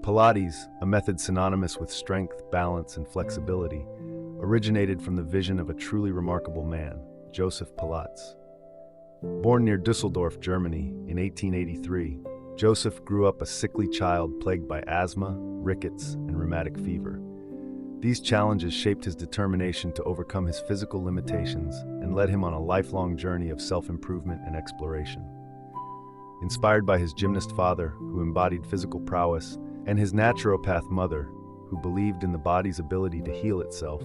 Pilates, a method synonymous with strength, balance, and flexibility, originated from the vision of a truly remarkable man, Joseph Pilates. Born near Düsseldorf, Germany, in 1883, Joseph grew up a sickly child plagued by asthma, rickets, and rheumatic fever. These challenges shaped his determination to overcome his physical limitations and led him on a lifelong journey of self-improvement and exploration. Inspired by his gymnast father, who embodied physical prowess, and his naturopath mother, who believed in the body's ability to heal itself,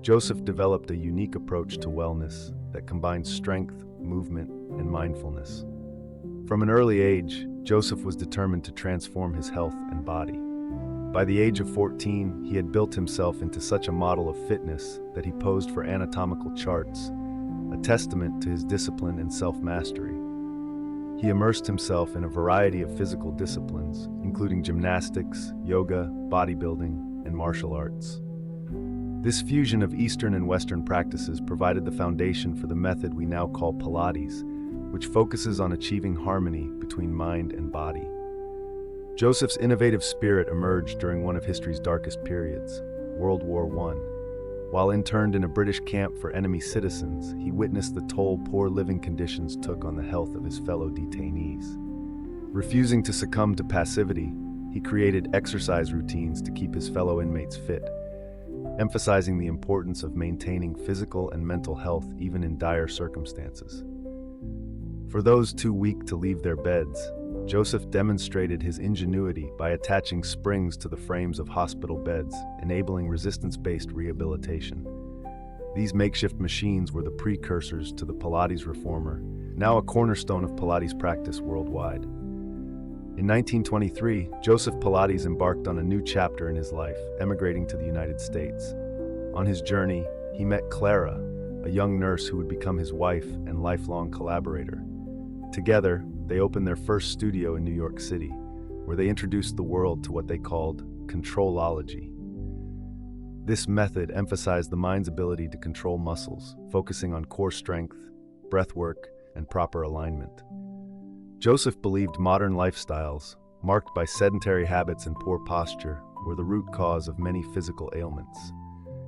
Joseph developed a unique approach to wellness that combined strength, movement, and mindfulness. From an early age, Joseph was determined to transform his health and body. By the age of 14, he had built himself into such a model of fitness that he posed for anatomical charts, a testament to his discipline and self-mastery. He immersed himself in a variety of physical disciplines, including gymnastics, yoga, bodybuilding, and martial arts. This fusion of Eastern and Western practices provided the foundation for the method we now call Pilates, which focuses on achieving harmony between mind and body. Joseph's innovative spirit emerged during one of history's darkest periods, World War I. While interned in a British camp for enemy citizens, he witnessed the toll poor living conditions took on the health of his fellow detainees. Refusing to succumb to passivity, he created exercise routines to keep his fellow inmates fit, emphasizing the importance of maintaining physical and mental health even in dire circumstances. For those too weak to leave their beds, Joseph demonstrated his ingenuity by attaching springs to the frames of hospital beds, enabling resistance-based rehabilitation. These makeshift machines were the precursors to the Pilates reformer, now a cornerstone of Pilates practice worldwide. In 1923, Joseph Pilates embarked on a new chapter in his life, emigrating to the United States. On his journey, he met Clara, a young nurse who would become his wife and lifelong collaborator. Together, they opened their first studio in New York City, where they introduced the world to what they called controlology. This method emphasized the mind's ability to control muscles, focusing on core strength, breath work, and proper alignment. Joseph believed modern lifestyles, marked by sedentary habits and poor posture, were the root cause of many physical ailments.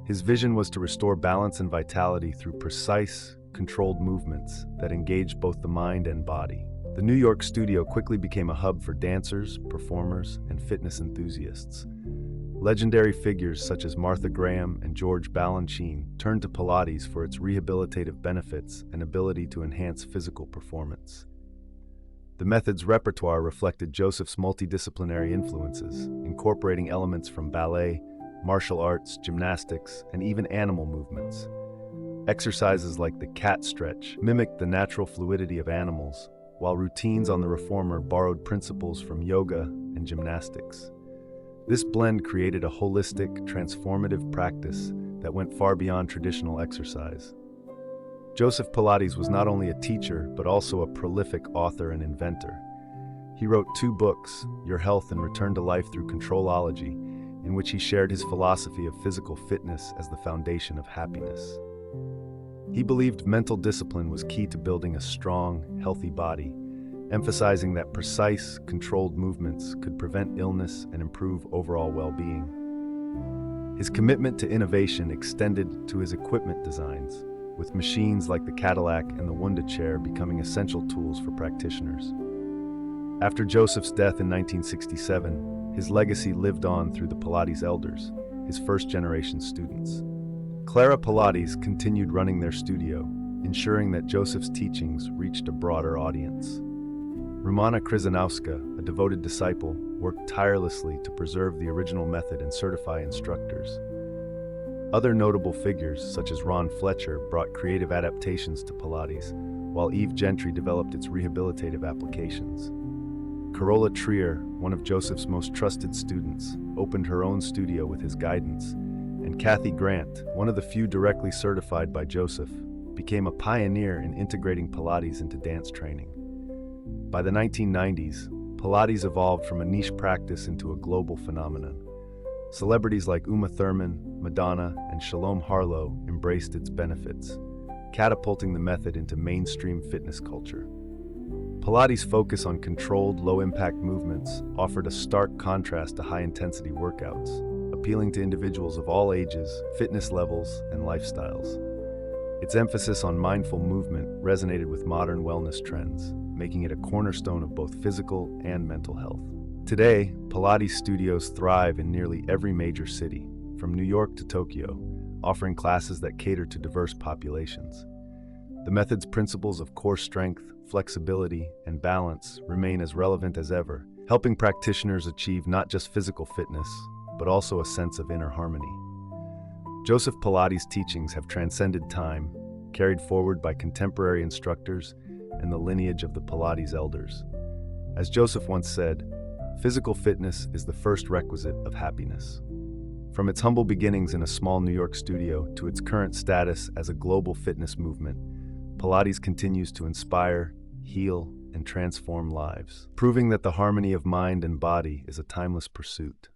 His vision was to restore balance and vitality through precise, controlled movements that engaged both the mind and body. The New York studio quickly became a hub for dancers, performers, and fitness enthusiasts. Legendary figures such as Martha Graham and George Balanchine turned to Pilates for its rehabilitative benefits and ability to enhance physical performance. The method's repertoire reflected Joseph's multidisciplinary influences, incorporating elements from ballet, martial arts, gymnastics, and even animal movements. Exercises like the cat stretch mimicked the natural fluidity of animals, while routines on the reformer borrowed principles from yoga and gymnastics. This blend created a holistic, transformative practice that went far beyond traditional exercise. Joseph Pilates was not only a teacher, but also a prolific author and inventor. He wrote 2 books, Your Health and Return to Life Through Controlology, in which he shared his philosophy of physical fitness as the foundation of happiness. He believed mental discipline was key to building a strong, healthy body, emphasizing that precise, controlled movements could prevent illness and improve overall well-being. His commitment to innovation extended to his equipment designs, with machines like the Cadillac and the Wunda chair becoming essential tools for practitioners. After Joseph's death in 1967, his legacy lived on through the Pilates Elders, his first-generation students. Clara Pilates continued running their studio, ensuring that Joseph's teachings reached a broader audience. Romana Kryzanowska, a devoted disciple, worked tirelessly to preserve the original method and certify instructors. Other notable figures, such as Ron Fletcher, brought creative adaptations to Pilates, while Eve Gentry developed its rehabilitative applications. Carola Trier, one of Joseph's most trusted students, opened her own studio with his guidance, and Kathy Grant, one of the few directly certified by Joseph, became a pioneer in integrating Pilates into dance training. By the 1990s, Pilates evolved from a niche practice into a global phenomenon. Celebrities like Uma Thurman, Madonna, and Shalom Harlow embraced its benefits, catapulting the method into mainstream fitness culture. Pilates' focus on controlled, low-impact movements offered a stark contrast to high-intensity workouts, appealing to individuals of all ages, fitness levels, and lifestyles. Its emphasis on mindful movement resonated with modern wellness trends, making it a cornerstone of both physical and mental health. Today, Pilates studios thrive in nearly every major city, from New York to Tokyo, offering classes that cater to diverse populations. The method's principles of core strength, flexibility, and balance remain as relevant as ever, helping practitioners achieve not just physical fitness, but also a sense of inner harmony. Joseph Pilates' teachings have transcended time, carried forward by contemporary instructors and the lineage of the Pilates Elders. As Joseph once said, physical fitness is the first requisite of happiness. From its humble beginnings in a small New York studio to its current status as a global fitness movement, Pilates continues to inspire, heal, and transform lives, proving that the harmony of mind and body is a timeless pursuit.